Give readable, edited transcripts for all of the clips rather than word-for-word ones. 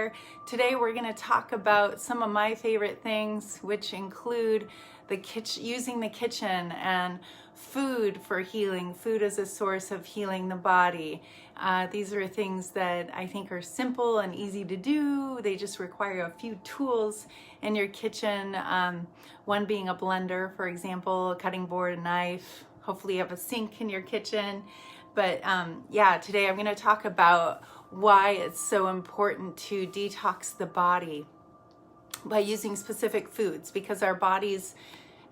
here. Today we're going to talk about some of my favorite things, which include using the kitchen and food for healing, food as a source of healing the body. These are things that I think are simple and easy to do. They just require a few tools in your kitchen, one being a blender, for example, a cutting board, a knife. Hopefully you have a sink in your kitchen. But yeah, today I'm going to talk about why it's so important to detox the body by using specific foods, because our bodies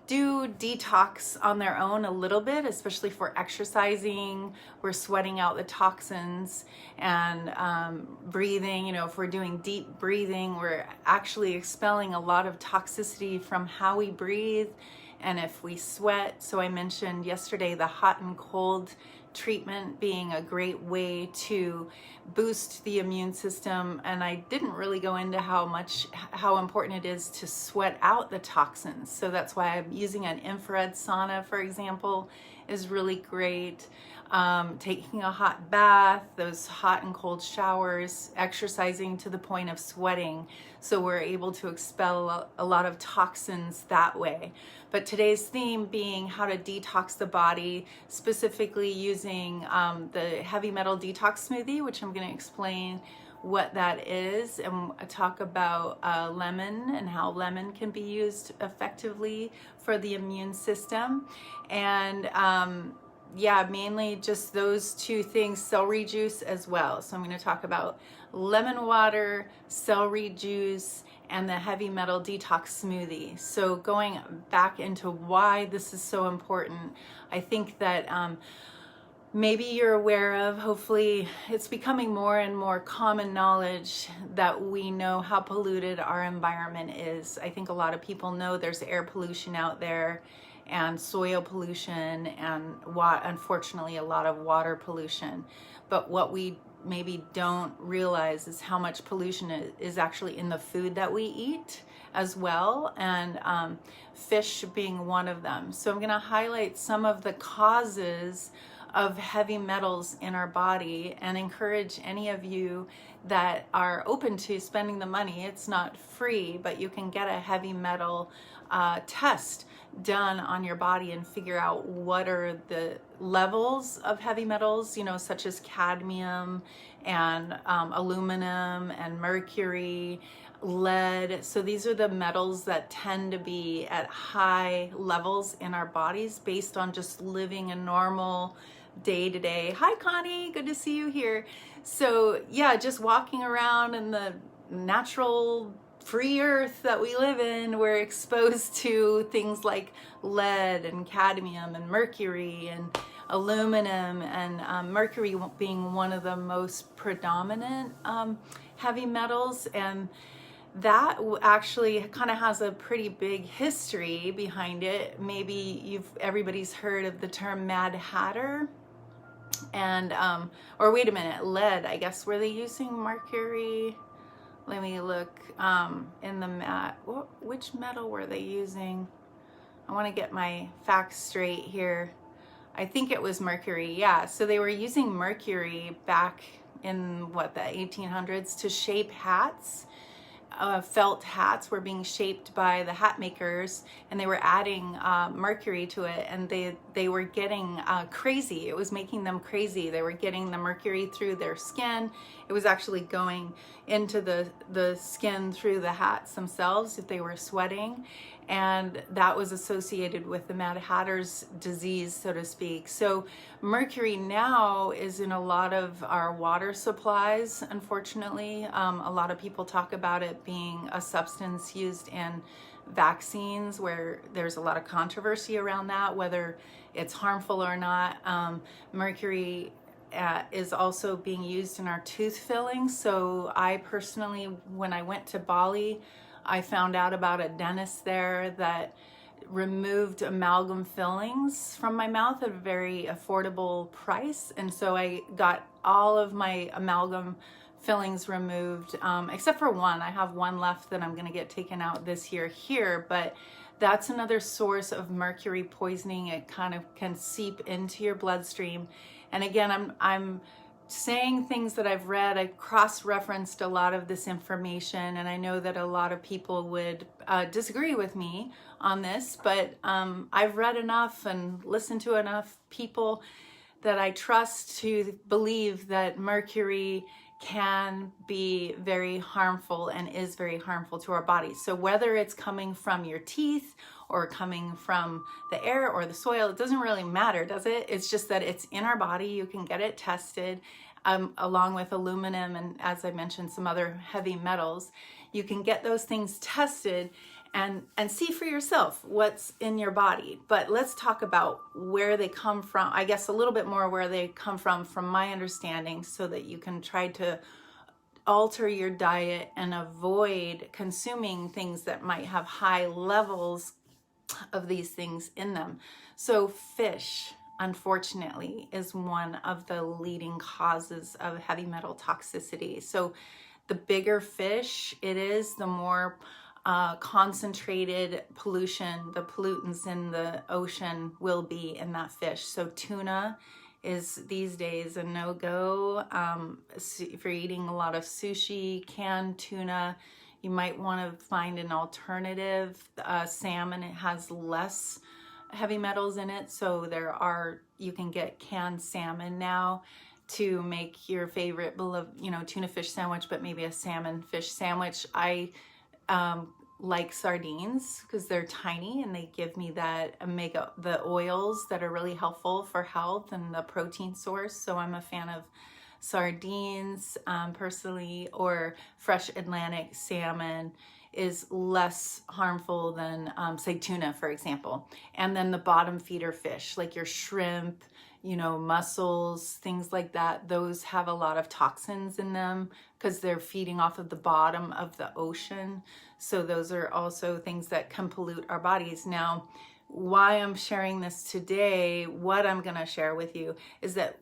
do detox on their own a little bit, especially for exercising. We're sweating out the toxins and breathing. You know, if we're doing deep breathing, we're actually expelling a lot of toxicity from how we breathe. And if we sweat, so I mentioned yesterday the hot and cold treatment being a great way to boost the immune system, and I didn't really go into how important it is to sweat out the toxins. So that's why I'm using an infrared sauna, for example, is really great. Taking a hot bath, those hot and cold showers, exercising to the point of sweating, so we're able to expel a lot of toxins that way. But today's theme being how to detox the body, specifically using the heavy metal detox smoothie, which I'm going to explain what that is, and talk about lemon and how lemon can be used effectively for the immune system. And yeah, mainly just those two things, celery juice as well. So I'm going to talk about lemon water, celery juice, and the heavy metal detox smoothie. So going back into why this is so important, I think that maybe you're aware of, hopefully it's becoming more and more common knowledge that we know how polluted our environment is. I think a lot of people know there's air pollution out there, and soil pollution, and unfortunately a lot of water pollution. But what we maybe don't realize is how much pollution is actually in the food that we eat as well, and fish being one of them. So I'm going to highlight some of the causes of heavy metals in our body and encourage any of you that are open to spending the money. It's not free, but you can get a heavy metal test done on your body and figure out what are the levels of heavy metals, you know, such as cadmium and aluminum and mercury, lead. So these are the metals that tend to be at high levels in our bodies based on just living a normal day-to-day. Hi Connie, good to see you here. So yeah, just walking around in the natural free earth that we live in, we're exposed to things like lead and cadmium and mercury and aluminum, and mercury being one of the most predominant heavy metals. And that actually kind of has a pretty big history behind it. Maybe everybody's heard of the term Mad Hatter. And or wait a minute, lead, I guess. Were they using mercury? Let me look in the which metal were they using? I want to get my facts straight here. I think it was mercury. Yeah, so they were using mercury back in the 1800s to shape hats. Felt hats were being shaped by the hat makers, and they were adding mercury to it, and they were getting crazy. It was making them crazy. They were getting the mercury through their skin. It was actually going into the skin through the hats themselves if they were sweating, and that was associated with the Mad Hatter's disease, so to speak. So mercury now is in a lot of our water supplies, unfortunately. A lot of people talk about it being a substance used in vaccines, where there's a lot of controversy around that, whether it's harmful or not. Mercury is also being used in our tooth fillings. So I personally, when I went to Bali, I found out about a dentist there that removed amalgam fillings from my mouth at a very affordable price. And so I got all of my amalgam fillings removed, except for one. I have one left that I'm going to get taken out this year here, but that's another source of mercury poisoning. It kind of can seep into your bloodstream. And again, I'm saying things that I've read. I cross-referenced a lot of this information, and I know that a lot of people would disagree with me on this, but I've read enough and listened to enough people that I trust to believe that mercury can be very harmful and is very harmful to our bodies. So whether it's coming from your teeth or coming from the air or the soil, it doesn't really matter, does it? It's just that it's in our body. You can get it tested along with aluminum and, as I mentioned, some other heavy metals. You can get those things tested and see for yourself what's in your body. But let's talk about where they come from. I guess a little bit more where they come from my understanding, so that you can try to alter your diet and avoid consuming things that might have high levels of these things in them. So fish, unfortunately, is one of the leading causes of heavy metal toxicity. So the bigger fish it is, the more concentrated pollution, the pollutants in the ocean will be in that fish. So tuna is these days a no-go. If you're eating a lot of sushi, canned tuna, you might want to find an alternative. Salmon, it has less heavy metals in it, so you can get canned salmon now to make your favorite beloved, tuna fish sandwich, but maybe a salmon fish sandwich. I like sardines because they're tiny and they give me that the oils that are really helpful for health and the protein source. So I'm a fan of sardines personally, or fresh Atlantic salmon is less harmful than say tuna, for example. And then the bottom feeder fish, like your shrimp, mussels, things like that, those have a lot of toxins in them because they're feeding off of the bottom of the ocean. So those are also things that can pollute our bodies. Now, why I'm sharing this today, what I'm going to share with you is that,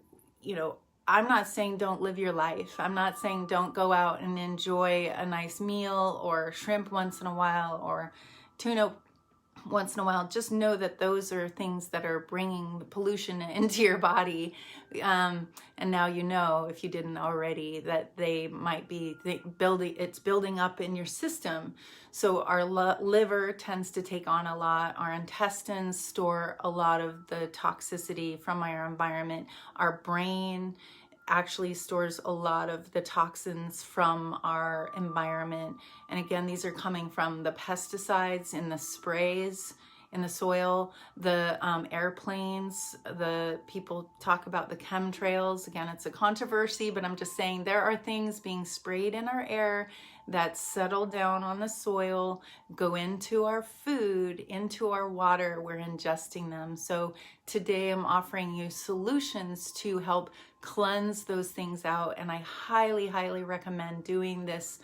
I'm not saying don't live your life. I'm not saying don't go out and enjoy a nice meal or shrimp once in a while or tuna once in a while. Just know that those are things that are bringing the pollution into your body. And now if you didn't already, that they might be it's building up in your system. So our liver tends to take on a lot. Our intestines store a lot of the toxicity from our environment. Our brain actually stores a lot of the toxins from our environment. And again, these are coming from the pesticides in the sprays in the soil, the airplanes, the people talk about the chemtrails. Again, it's a controversy, but I'm just saying there are things being sprayed in our air that settle down on the soil, go into our food, into our water, we're ingesting them. So today I'm offering you solutions to help cleanse those things out. And I highly, highly recommend doing this,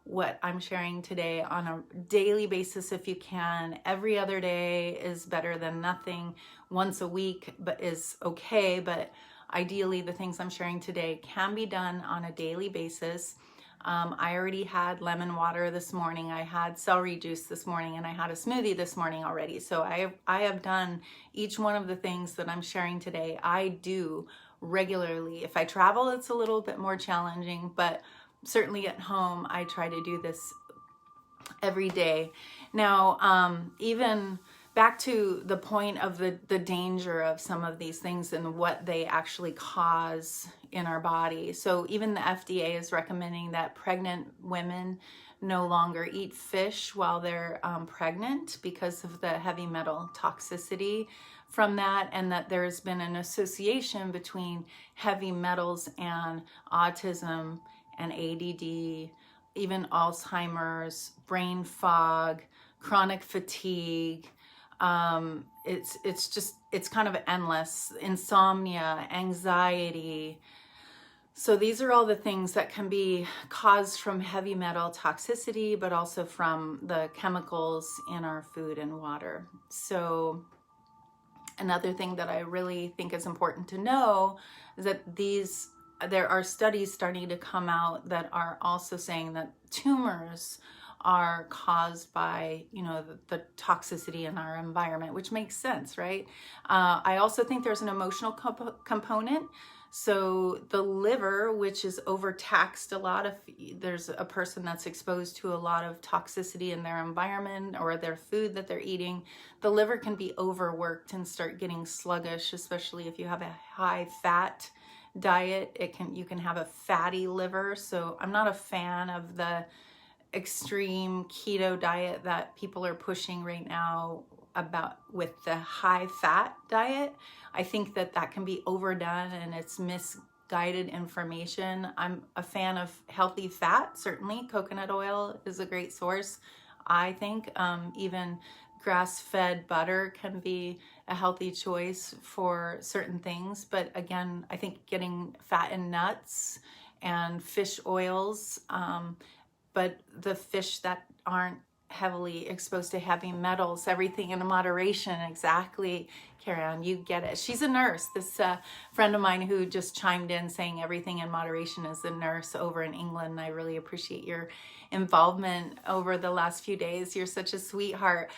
what I'm sharing today, on a daily basis if you can. Every other day is better than nothing. Once a week is okay, but ideally the things I'm sharing today can be done on a daily basis. I already had lemon water this morning, I had celery juice this morning, and I had a smoothie this morning already. So I have done each one of the things that I'm sharing today. I do regularly. If I travel, it's a little bit more challenging, but certainly at home, I try to do this every day. Now, even back to the point of the danger of some of these things and what they actually cause in our body. So even the FDA is recommending that pregnant women no longer eat fish while they're pregnant because of the heavy metal toxicity from that, and that there's been an association between heavy metals and autism and ADD, even Alzheimer's, brain fog, chronic fatigue. It's kind of endless. Insomnia, anxiety. So these are all the things that can be caused from heavy metal toxicity, but also from the chemicals in our food and water. So another thing that I really think is important to know is that there are studies starting to come out that are also saying that tumors are caused by, the toxicity in our environment, which makes sense, right? I also think there's an emotional component. So the liver, which is overtaxed a lot, if there's a person that's exposed to a lot of toxicity in their environment or their food that they're eating, the liver can be overworked and start getting sluggish, especially if you have a high fat diet. You can have a fatty liver. So I'm not a fan of the extreme keto diet that people are pushing right now about with the high fat diet. I think that can be overdone and it's misguided information. I'm a fan of healthy fat. Certainly coconut oil is a great source. I think even grass-fed butter can be a healthy choice for certain things. But again, I think getting fat in nuts and fish oils, but the fish that aren't heavily exposed to heavy metals, everything in moderation. Exactly, Karen, you get it. She's a nurse. This friend of mine who just chimed in saying everything in moderation is a nurse over in England. I really appreciate your involvement over the last few days. You're such a sweetheart.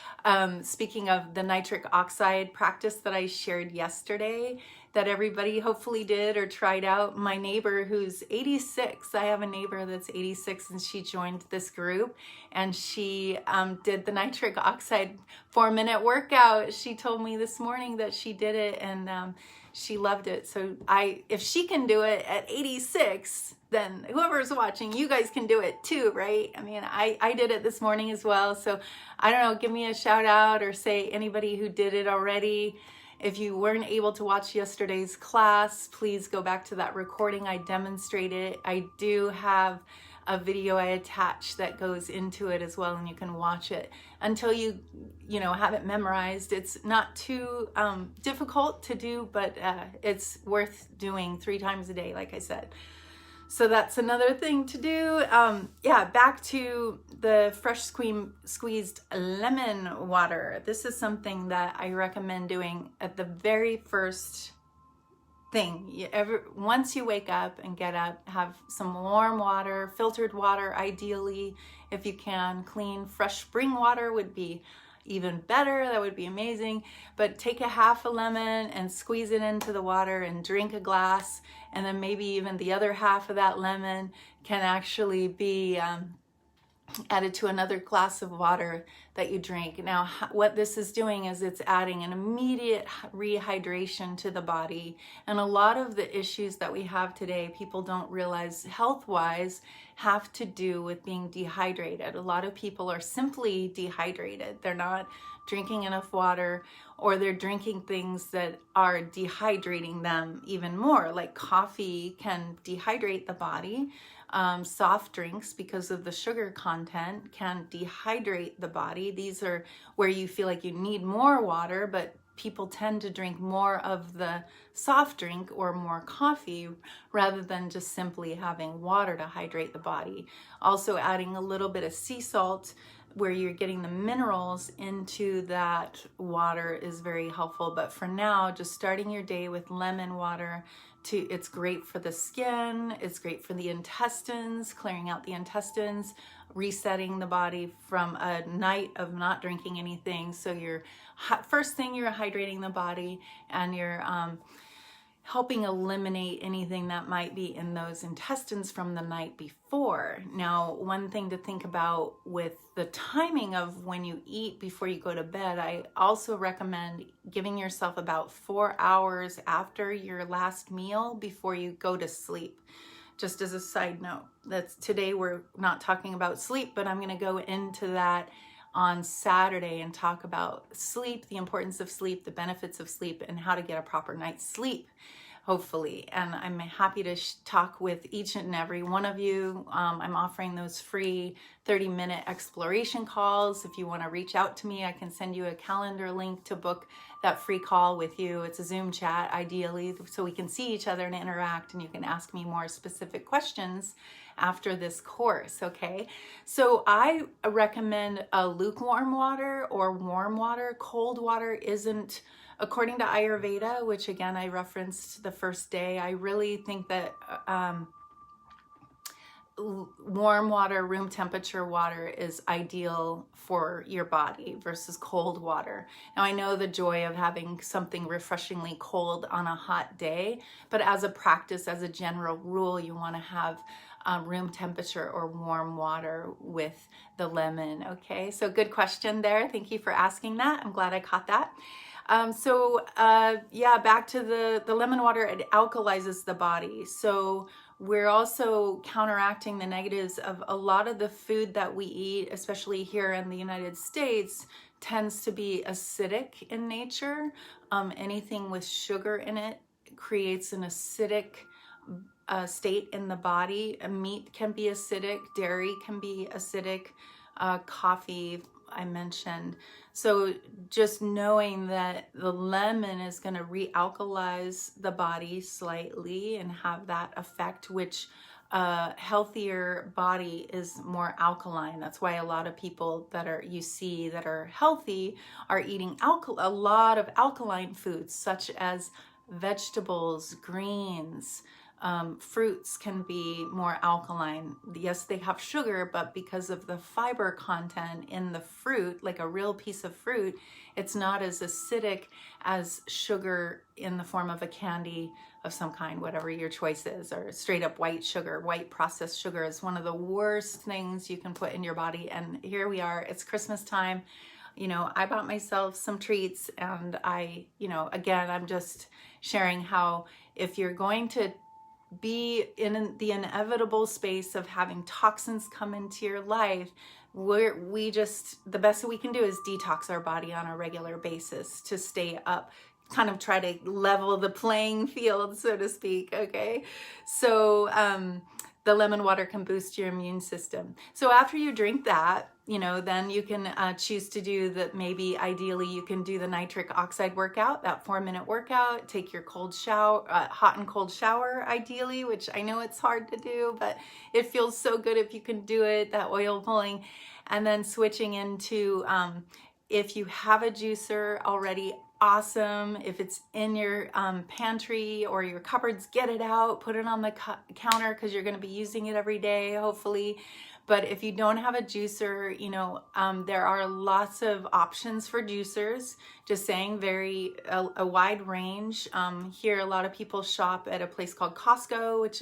Speaking of the nitric oxide practice that I shared yesterday, that everybody hopefully did or tried out. My neighbor who's 86, I have a neighbor that's 86 and she joined this group and she did the nitric oxide 4-minute workout. She told me this morning that she did it and she loved it. So if she can do it at 86, then whoever's watching, you guys can do it too, right? I mean, I did it this morning as well. So I don't know, give me a shout out or say anybody who did it already. If you weren't able to watch yesterday's class, please go back to that recording. I demonstrated. I do have a video I attach that goes into it as well, and you can watch it until you have it memorized. It's not too difficult to do, but it's worth doing 3 times a day, like I said. So that's another thing to do. Back to the fresh squeezed lemon water. This is something that I recommend doing at the very first thing. Once you wake up and get up, have some warm water, filtered water, ideally, if you can. Clean, fresh spring water would be even better. That would be amazing. But take a half a lemon and squeeze it into the water and drink a glass, and then maybe even the other half of that lemon can actually be added to another glass of water that you drink. Now, what this is doing is it's adding an immediate rehydration to the body. And a lot of the issues that we have today, people don't realize health-wise, have to do with being dehydrated. A lot of people are simply dehydrated. They're not drinking enough water, or they're drinking things that are dehydrating them even more, like coffee can dehydrate the body. Soft drinks, because of the sugar content, can dehydrate the body. These are where you feel like you need more water, but people tend to drink more of the soft drink or more coffee rather than just simply having water to hydrate the body. Also adding a little bit of sea salt where you're getting the minerals into that water is very helpful. But for now, just starting your day with lemon water, it's great for the skin, it's great for the intestines, clearing out the intestines, resetting the body from a night of not drinking anything. So first thing, you're hydrating the body, and you're helping eliminate anything that might be in those intestines from the night before. Now, one thing to think about with the timing of when you eat before you go to bed, I also recommend giving yourself about 4 hours after your last meal before you go to sleep. Just as a side note, today we're not talking about sleep, but I'm gonna go into that on Saturday and talk about sleep, the importance of sleep, the benefits of sleep, and how to get a proper night's sleep, hopefully. And I'm happy to talk with each and every one of you. I'm offering those free 30-minute exploration calls. If you want to reach out to me, I can send you a calendar link to book that free call with you. It's a Zoom chat, ideally, so we can see each other and interact, and you can ask me more specific questions after this course, okay? So I recommend a lukewarm water or warm water. Cold water isn't, according to Ayurveda, which again I referenced the first day, I really think that warm water, room temperature water is ideal for your body versus cold water. Now, I know the joy of having something refreshingly cold on a hot day, but as a practice, as a general rule, you want to have room temperature or warm water with the lemon. Okay, so good question there. Thank you for asking that. I'm glad I caught that. Yeah, back to the lemon water, it alkalizes the body. So we're also counteracting the negatives of a lot of the food that we eat, especially here in the United States, tends to be acidic in nature. Anything with sugar in it creates an acidic state in the body. Meat can be acidic, dairy can be acidic, coffee, I mentioned. So just knowing that the lemon is going to realkalize the body slightly and have that effect, which a healthier body is more alkaline. That's why a lot of people that are healthy are eating a lot of alkaline foods, such as vegetables, greens. Fruits can be more alkaline. Yes, they have sugar, but because of the fiber content in the fruit, like a real piece of fruit, it's not as acidic as sugar in the form of a candy of some kind, whatever your choice is, or straight up white sugar. White processed sugar is one of the worst things you can put in your body. And here we are, it's Christmas time. I bought myself some treats, and again, I'm just sharing how if you're going to be in the inevitable space of having toxins come into your life, the best that we can do is detox our body on a regular basis to stay up, kind of try to level the playing field, so to speak. Okay, so the lemon water can boost your immune system. So after you drink that, then you can choose to do that. Maybe ideally you can do the nitric oxide workout, that 4-minute workout, take your cold shower, hot and cold shower ideally, which I know it's hard to do, but it feels so good if you can do it, that oil pulling. And then switching into, if you have a juicer already, awesome. If it's in your pantry or your cupboards, get it out, put it on the counter, because you're going to be using it every day, hopefully. But if you don't have a juicer, there are lots of options for juicers. Just saying, a wide range. Here, a lot of people shop at a place called Costco, which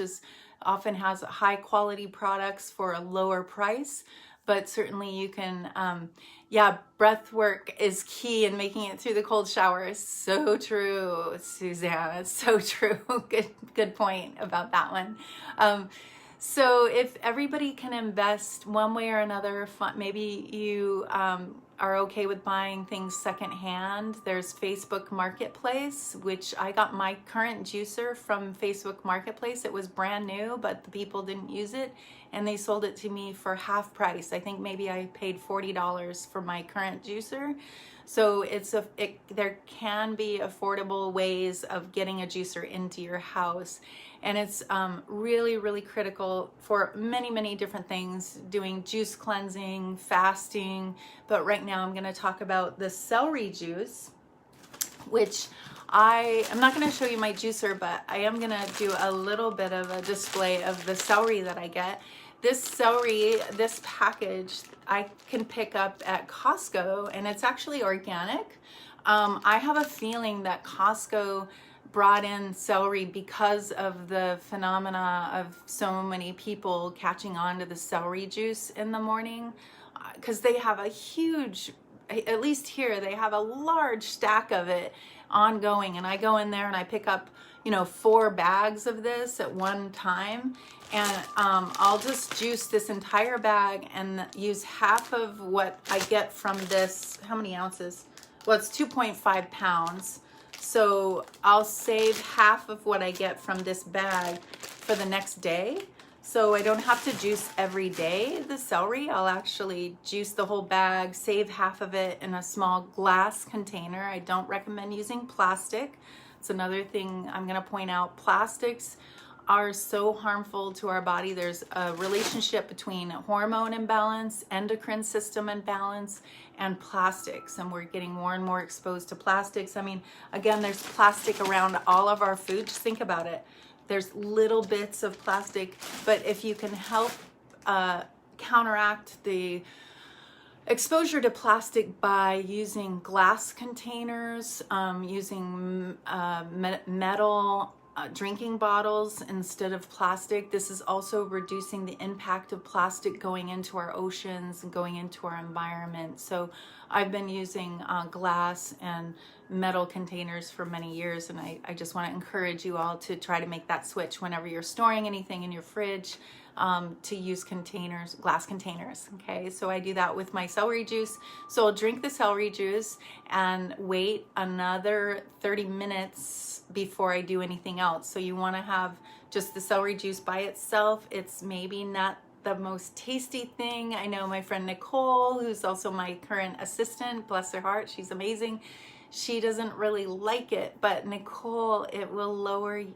often has high quality products for a lower price. But certainly you can, breath work is key in making it through the cold shower. So true, Suzanne. It's so true. Good point about that one. So if everybody can invest one way or another, maybe you are okay with buying things secondhand. There's Facebook Marketplace, which I got my current juicer from Facebook Marketplace. It was brand new, but the people didn't use it, and they sold it to me for half price. I think maybe I paid $40 for my current juicer. So there can be affordable ways of getting a juicer into your house. And it's really, really critical for many, many different things, doing juice cleansing, fasting. But right now I'm going to talk about the celery juice, which I'm not going to show you my juicer, but I am going to do a little bit of a display of the celery that I get. This celery, this package, I can pick up at Costco, and it's actually organic. I have a feeling that Costco brought in celery because of the phenomena of so many people catching on to the celery juice in the morning, because they have a huge, at least here, they have a large stack of it ongoing. And I go in there and I pick up, 4 bags of this at one time. And I'll just juice this entire bag and use half of what I get from this. How many ounces? Well, it's 2.5 pounds. So I'll save half of what I get from this bag for the next day. So I don't have to juice every day the celery. I'll actually juice the whole bag, save half of it in a small glass container. I don't recommend using plastic. It's another thing I'm going to point out. Plastics are so harmful to our body. There's a relationship between hormone imbalance, endocrine system imbalance, and plastics, and we're getting more and more exposed to plastics. I mean, again, there's plastic around all of our food. Just think about it. there's little bits of plastic, but if you can help counteract the exposure to plastic by using glass containers, using metal drinking bottles instead of plastic. This is also reducing the impact of plastic going into our oceans and going into our environment. So I've been using glass and metal containers for many years, and I just want to encourage you all to try to make that switch whenever you're storing anything in your fridge, to use containers, glass containers. Okay, so I do that with my celery juice. So I'll drink the celery juice and wait another 30 minutes before I do anything else. So you want to have just the celery juice by itself. It's maybe not the most tasty thing. I know my friend Nicole, who's also my current assistant, bless her heart, she's amazing. She doesn't really like it, but Nicole, it will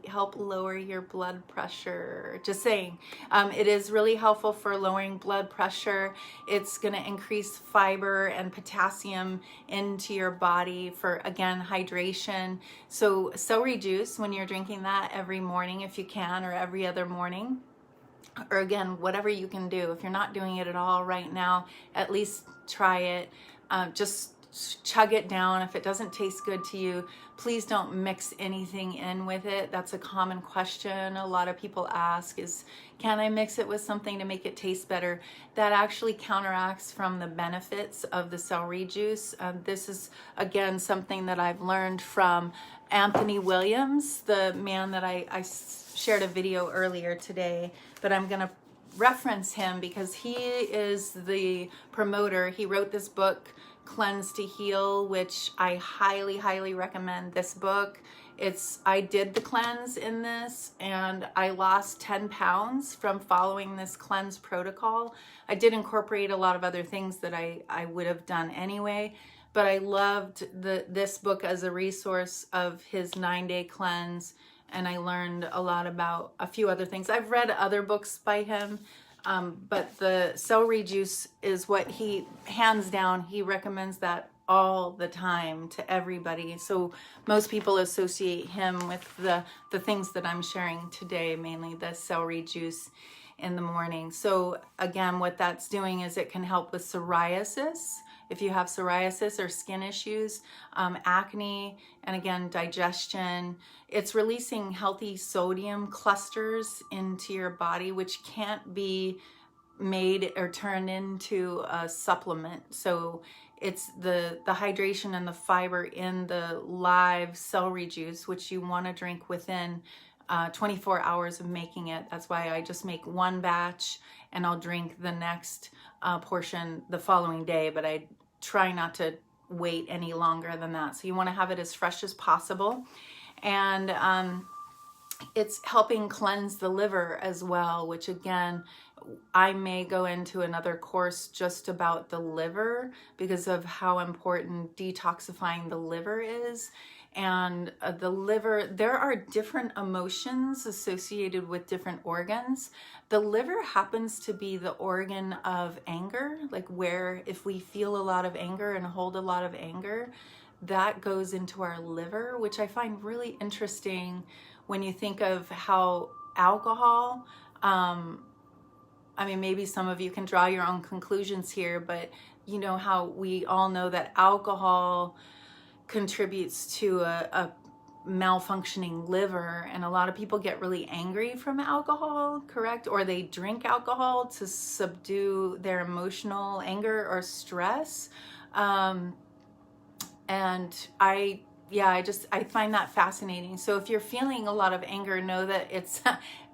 help lower your blood pressure. Just saying. It is really helpful for lowering blood pressure. It's going to increase fiber and potassium into your body for, again, hydration. So celery juice, when you're drinking that every morning, if you can, or every other morning, or again, whatever you can do. If you're not doing it at all right now, at least try it. Just chug it down. If it doesn't taste good to you, please don't mix anything in with it. That's a common question a lot of people ask is, can I mix it with something to make it taste better? That actually counteracts from the benefits of the celery juice. This is, again, something that I've learned from Anthony Williams, the man that I shared a video earlier today, but I'm going to reference him because he is the promoter. He wrote this book, Cleanse to Heal, which I highly, highly recommend this book. I did the cleanse in this, and I lost 10 pounds from following this cleanse protocol. I did incorporate a lot of other things that I would have done anyway, but I loved this book as a resource of his 9-day cleanse, and I learned a lot about a few other things. I've read other books by him, but the celery juice is what he, hands down, he recommends that all the time to everybody. So most people associate him with the things that I'm sharing today, mainly the celery juice in the morning. So again, what that's doing is it can help with psoriasis. If you have psoriasis or skin issues, acne, and again, digestion, it's releasing healthy sodium clusters into your body, which can't be made or turned into a supplement. So it's the hydration and the fiber in the live celery juice, which you want to drink within 24 hours of making it. That's why I just make one batch and I'll drink the next portion the following day, but I try not to wait any longer than that. So you want to have it as fresh as possible. And it's helping cleanse the liver as well, which again, I may go into another course just about the liver because of how important detoxifying the liver is. And the liver, there are different emotions associated with different organs. The liver happens to be the organ of anger, like where if we feel a lot of anger and hold a lot of anger, that goes into our liver, which I find really interesting when you think of how alcohol, I mean, maybe some of you can draw your own conclusions here, but you know how we all know that alcohol contributes to a malfunctioning liver, and a lot of people get really angry from alcohol, correct? Or they drink alcohol to subdue their emotional anger or stress. And I find that fascinating. So if you're feeling a lot of anger, know that it's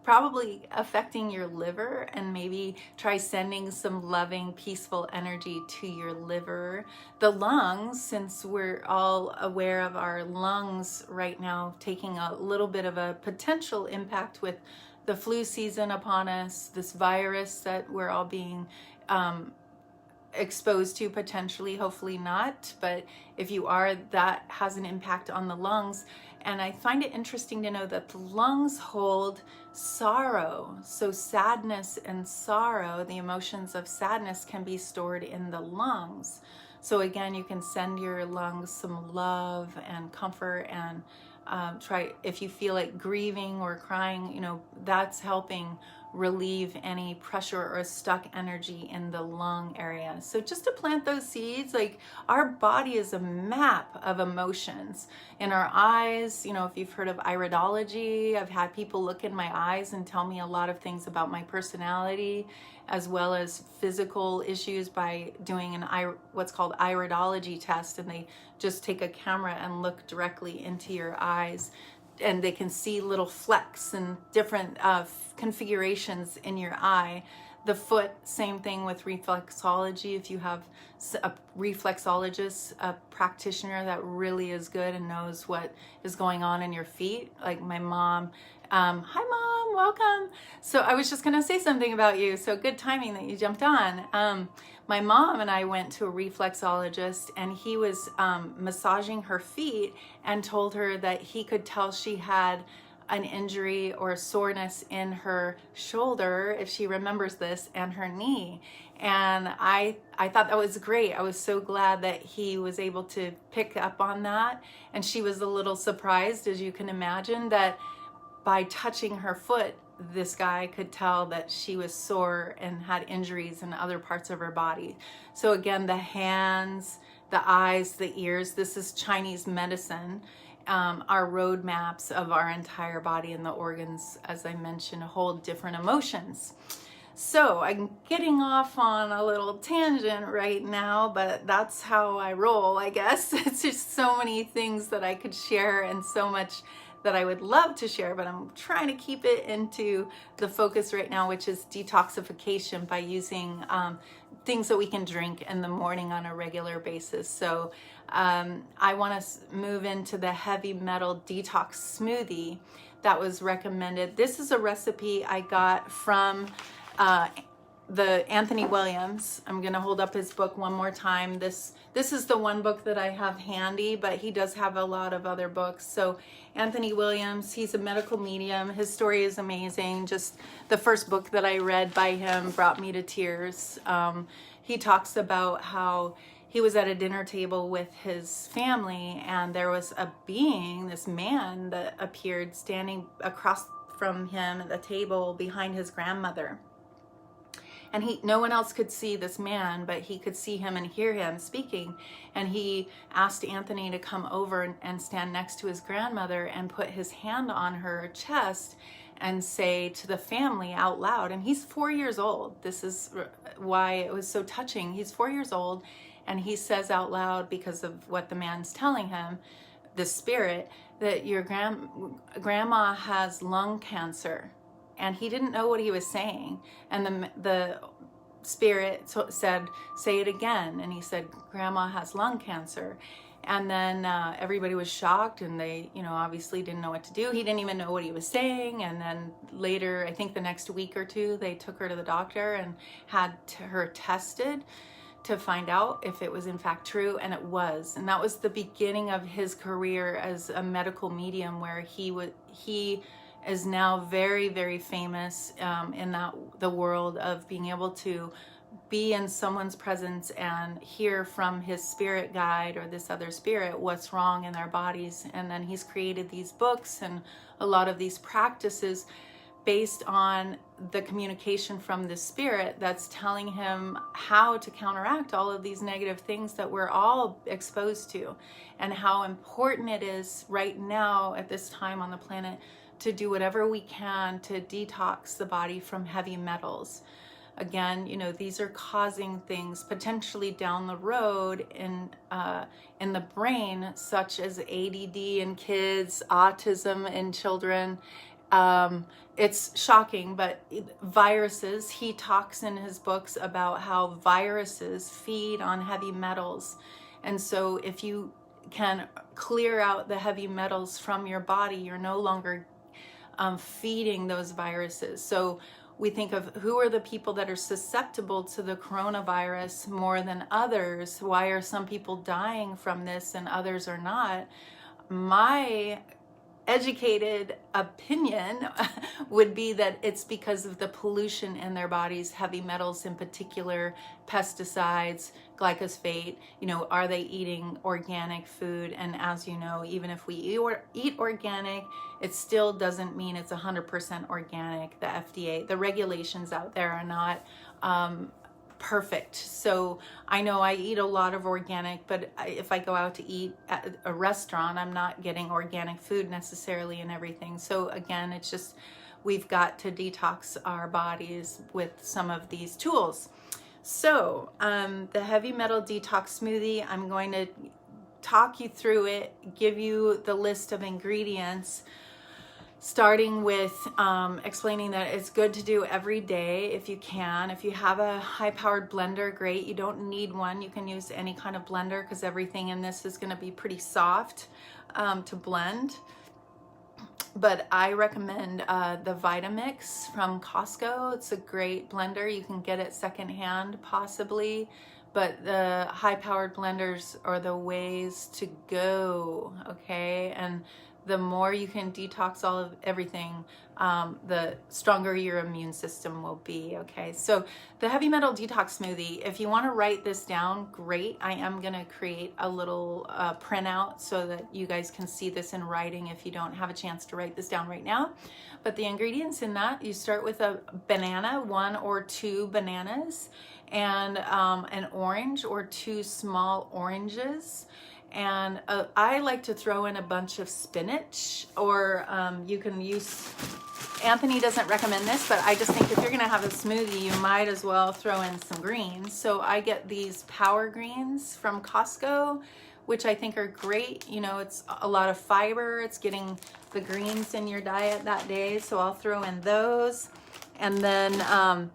probably affecting your liver, and maybe try sending some loving, peaceful energy to your liver. The lungs, since we're all aware of our lungs right now taking a little bit of a potential impact with the flu season upon us, this virus that we're all being exposed to potentially, hopefully not, but if you are, that has an impact on the lungs. And I find it interesting to know that the lungs hold sorrow. So sadness and sorrow, the emotions of sadness, can be stored in the lungs. So again, you can send your lungs some love and comfort and try, if you feel like grieving or crying, you know, that's helping relieve any pressure or stuck energy in the lung area. So just to plant those seeds, like our body is a map of emotions. In our eyes, you know, if you've heard of iridology, I've had people look in my eyes and tell me a lot of things about my personality, as well as physical issues by doing what's called iridology test, and they just take a camera and look directly into your eyes, and they can see little flecks and different configurations in your eye. The foot, same thing with reflexology. If you have a reflexologist, a practitioner that really is good and knows what is going on in your feet, like my mom. Hi Mom, welcome. So I was just gonna say something about you, so good timing that you jumped on. My mom and I went to a reflexologist, and he was massaging her feet and told her that he could tell she had an injury or soreness in her shoulder, if she remembers this, and her knee. And I thought that was great. I was so glad that he was able to pick up on that. And she was a little surprised, as you can imagine, that by touching her foot, this guy could tell that she was sore and had injuries in other parts of her body. So again, the hands, the eyes, the ears, this is Chinese medicine, are roadmaps of our entire body, and the organs, as I mentioned, hold different emotions. So I'm getting off on a little tangent right now, but that's how I roll, I guess. It's just so many things that I could share, and so much that I would love to share, but I'm trying to keep it into the focus right now, which is detoxification by using things that we can drink in the morning on a regular basis. So I want to move into the heavy metal detox smoothie that was recommended. This is a recipe I got from the Anthony Williams. I'm gonna hold up his book one more time. This is the one book that I have handy, but he does have a lot of other books. So Anthony Williams, he's a medical medium. His story is amazing. Just the first book that I read by him brought me to tears. He talks about how he was at a dinner table with his family, and there was a being, this man, that appeared standing across from him at the table behind his grandmother. And no one else could see this man, but he could see him and hear him speaking. And he asked Anthony to come over and stand next to his grandmother and put his hand on her chest and say to the family out loud. And he's 4 years old. This is why it was so touching. He's 4 years old, and he says out loud, because of what the man's telling him, the spirit, that your grandma has lung cancer. And he didn't know what he was saying. And the spirit said, say it again. And he said, Grandma has lung cancer. And then everybody was shocked, and they, obviously didn't know what to do. He didn't even know what he was saying. And then later, I think the next week or two, they took her to the doctor and had her tested to find out if it was in fact true, and it was. And that was the beginning of his career as a medical medium, where he is now very, very famous in the world of being able to be in someone's presence and hear from his spirit guide or this other spirit what's wrong in their bodies. And then he's created these books and a lot of these practices based on the communication from the spirit that's telling him how to counteract all of these negative things that we're all exposed to, and how important it is right now at this time on the planet to do whatever we can to detox the body from heavy metals. Again, these are causing things potentially down the road in the brain, such as ADD in kids, autism in children. It's shocking, but viruses, he talks in his books about how viruses feed on heavy metals. And so if you can clear out the heavy metals from your body, you're no longer feeding those viruses. So we think of who are the people that are susceptible to the coronavirus more than others. Why are some people dying from this and others are not? My educated opinion would be that it's because of the pollution in their bodies, heavy metals in particular, pesticides, glyphosate. You know, are they eating organic food? And as you know, even if we eat organic, it still doesn't mean it's 100% organic. The FDA, the regulations out there are not perfect. So I know I eat a lot of organic, but if I go out to eat at a restaurant, I'm not getting organic food necessarily and everything. So again, it's just, we've got to detox our bodies with some of these tools. So the heavy metal detox smoothie, I'm going to talk you through it, give you the list of ingredients, starting with explaining that it's good to do every day if you can. If you have a high-powered blender, great. You don't need one. You can use any kind of blender because everything in this is going to be pretty soft to blend. But I recommend the Vitamix from Costco. It's a great blender. You can get it secondhand possibly, but the high-powered blenders are the ways to go, okay? And the more you can detox all of everything, the stronger your immune system will be, okay? So the heavy metal detox smoothie, if you want to write this down, great. I am going to create a little printout so that you guys can see this in writing if you don't have a chance to write this down right now. But the ingredients in that, you start with a banana, 1 or 2 bananas, and an orange or 2 small oranges. And I like to throw in a bunch of spinach, or you can use, Anthony doesn't recommend this, but I just think if you're gonna have a smoothie, you might as well throw in some greens. So I get these power greens from Costco, which I think are great. You know, it's a lot of fiber. It's getting the greens in your diet that day. So I'll throw in those. And then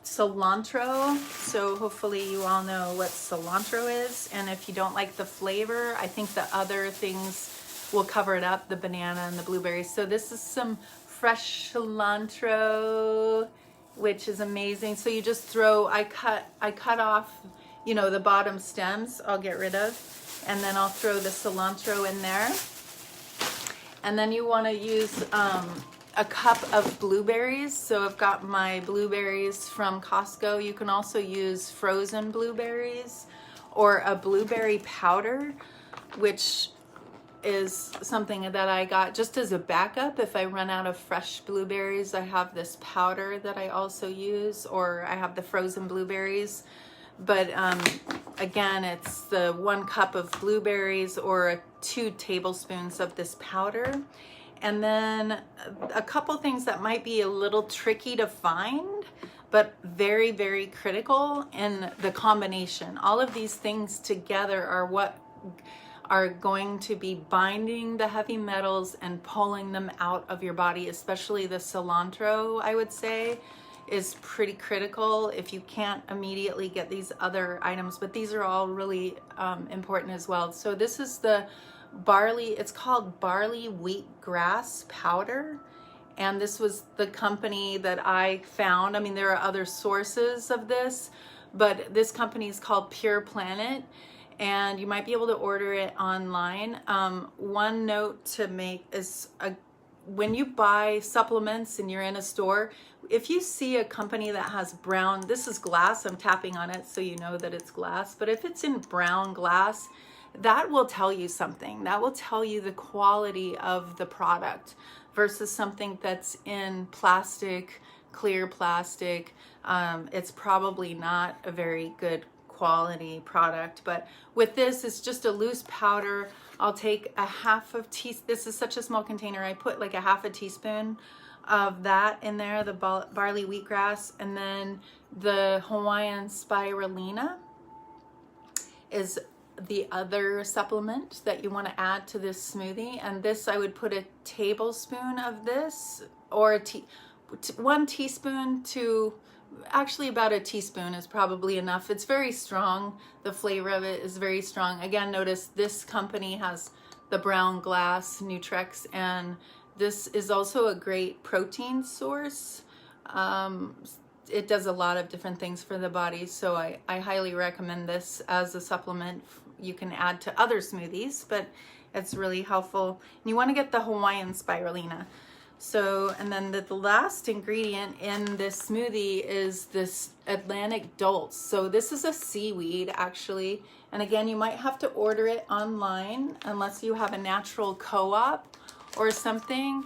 cilantro. So hopefully you all know what cilantro is. And if you don't like the flavor, I think the other things will cover it up, the banana and the blueberries. So this is some fresh cilantro, which is amazing. So you just throw, I cut off, you know, the bottom stems I'll get rid of, and then I'll throw the cilantro in there. And then you want to use a cup of blueberries. So I've got my blueberries from Costco. You can also use frozen blueberries or a blueberry powder, which is something that I got just as a backup. If I run out of fresh blueberries, I have this powder that I also use, or I have the frozen blueberries. But again, it's the 1 cup of blueberries or 2 tablespoons of this powder. And then a couple things that might be a little tricky to find, but very, very critical in the combination. All of these things together are what are going to be binding the heavy metals and pulling them out of your body, especially the cilantro, I would say, is pretty critical if you can't immediately get these other items, but these are all really important as well. So this is the barley, it's called barley wheatgrass powder, and this was the company that I found. I mean, there are other sources of this, but this company is called Pure Planet, and you might be able to order it online. One note to make is when you buy supplements and you're in a store, if you see a company that has brown, this is glass, I'm tapping on it so you know that it's glass, but if it's in brown glass, that will tell you something. That will tell you the quality of the product versus something that's in plastic, clear plastic. It's probably not a very good quality product. But with this, it's just a loose powder. I'll take a half of this is such a small container. I put like a half a teaspoon of that in there, the barley wheatgrass, and then the Hawaiian spirulina is the other supplement that you want to add to this smoothie. And this, I would put a tablespoon of this, or 1 teaspoon to, actually about a teaspoon is probably enough. It's very strong. The flavor of it is very strong. Again, notice this company has the brown glass Nutrex, and this is also a great protein source. It does a lot of different things for the body, so I highly recommend this as a supplement you can add to other smoothies. But It's really helpful. And you want to get the Hawaiian spirulina. So, and then the last ingredient in this smoothie is this Atlantic Dulse. So this is a seaweed actually. And again, you might have to order it online unless you have a natural co-op or something.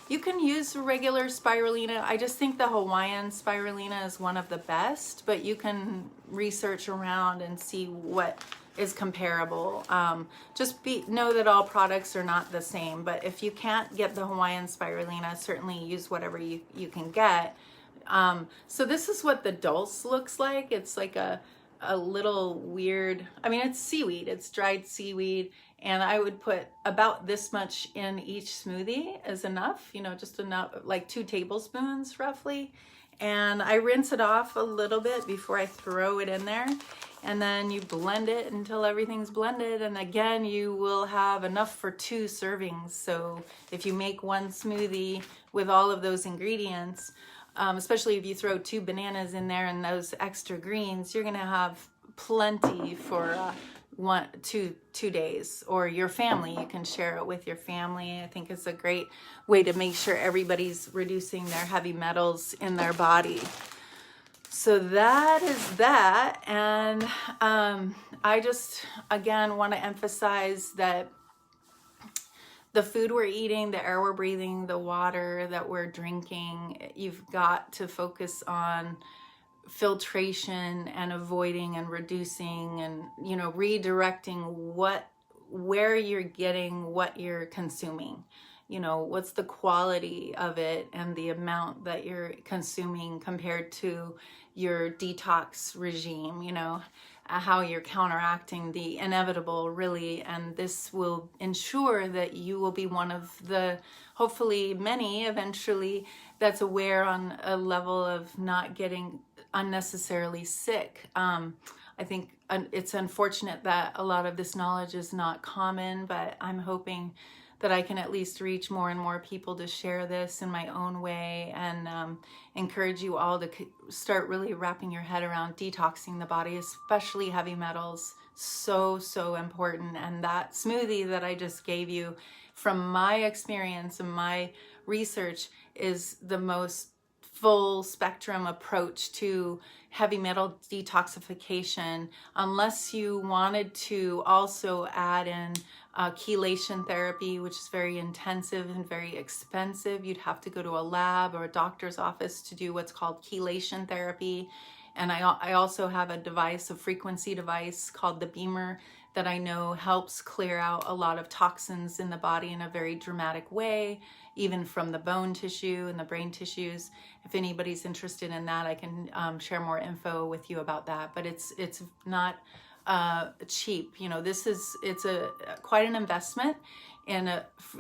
You can use regular spirulina. I just think the Hawaiian spirulina is one of the best, but you can research around and see what is comparable. Know that all products are not the same, but if you can't get the Hawaiian spirulina, certainly use whatever you can get. So this is what the dulse looks like. It's like a little weird, I mean, it's seaweed, it's dried seaweed, and I would put about this much in each smoothie is enough, just enough, like 2 tablespoons roughly. And I rinse it off a little bit before I throw it in there. And then you blend it until everything's blended. And again, you will have enough for 2 servings. So if you make one smoothie with all of those ingredients, especially if you throw 2 bananas in there and those extra greens, you're gonna have plenty for 2 days, or your family. You can share it with your family. I think it's a great way to make sure everybody's reducing their heavy metals in their body. So that is that. And I just, again, want to emphasize that the food we're eating, the air we're breathing, the water that we're drinking, you've got to focus on filtration and avoiding and reducing and redirecting where you're getting what you're consuming. What's the quality of it and the amount that you're consuming compared to your detox regime, how you're counteracting the inevitable, really. And this will ensure that you will be one of the, hopefully many eventually, that's aware on a level of not getting unnecessarily sick. I think it's unfortunate that a lot of this knowledge is not common, but I'm hoping that I can at least reach more and more people to share this in my own way, and encourage you all to start really wrapping your head around detoxing the body, especially heavy metals. So important. And that smoothie that I just gave you, from my experience and my research, is the most full spectrum approach to heavy metal detoxification, unless you wanted to also add in chelation therapy, which is very intensive and very expensive. You'd have to go to a lab or a doctor's office to do what's called chelation therapy. And I also have a device, a frequency device called the Beamer, that I know helps clear out a lot of toxins in the body in a very dramatic way, even from the bone tissue and the brain tissues. If anybody's interested in that, I can share more info with you about that. But it's not cheap. It's quite an investment in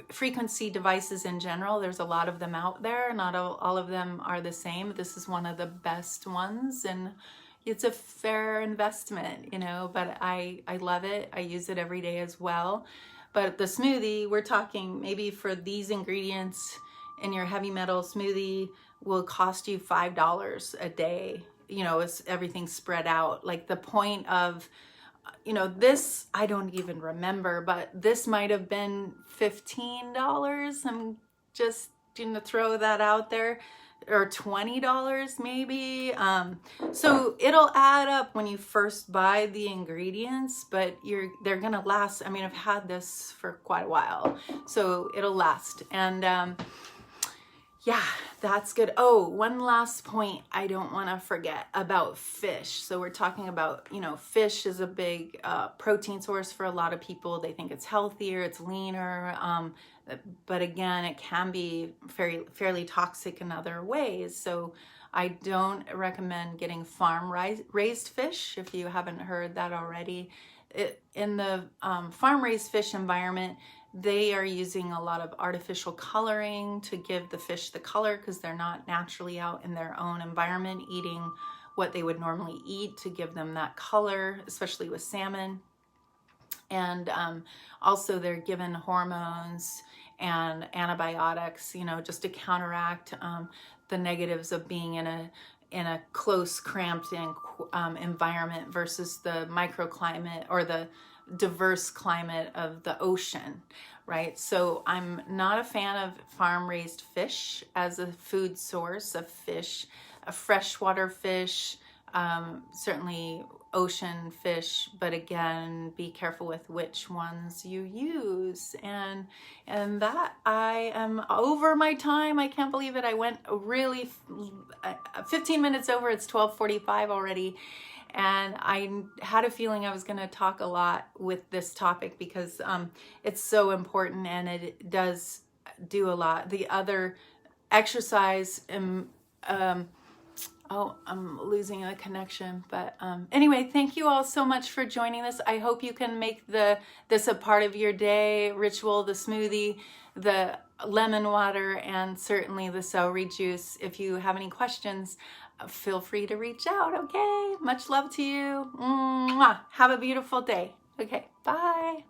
frequency devices in general. There's a lot of them out there. Not all of them are the same. This is one of the best ones, and it's a fair investment, but I love it. I use it every day as well. But the smoothie, we're talking maybe for these ingredients in your heavy metal smoothie will cost you $5 a day. It's everything spread out. Like the point of, this, I don't even remember, but this might have been $15. I'm just going to throw that out there. Or $20 maybe. So it'll add up when you first buy the ingredients, but they're gonna last. I mean, I've had this for quite a while, so it'll last. And yeah, that's good. Oh, one last point I don't want to forget about fish. So we're talking about, fish is a big protein source for a lot of people. They think it's healthier, it's leaner. But again, it can be fairly toxic in other ways. So I don't recommend getting farm-raised fish, if you haven't heard that already. In the farm-raised fish environment, they are using a lot of artificial coloring to give the fish the color, because they're not naturally out in their own environment eating what they would normally eat to give them that color, especially with salmon. And also they're given hormones and antibiotics, just to counteract the negatives of being in in a close, cramped environment versus the microclimate or the diverse climate of the ocean, right? So I'm not a fan of farm-raised fish as a food source of fish, a freshwater fish, certainly ocean fish, but again, be careful with which ones you use. And that, I am over my time. I can't believe it. I went really 15 minutes over. It's 12:45 already. And I had a feeling I was going to talk a lot with this topic because it's so important and it does do a lot. The other exercise, oh, I'm losing a connection. But anyway, thank you all so much for joining this. I hope you can make this a part of your day ritual, the smoothie, the lemon water, and certainly the celery juice. If you have any questions, feel free to reach out, okay? Much love to you. Mwah. Have a beautiful day. Okay, bye.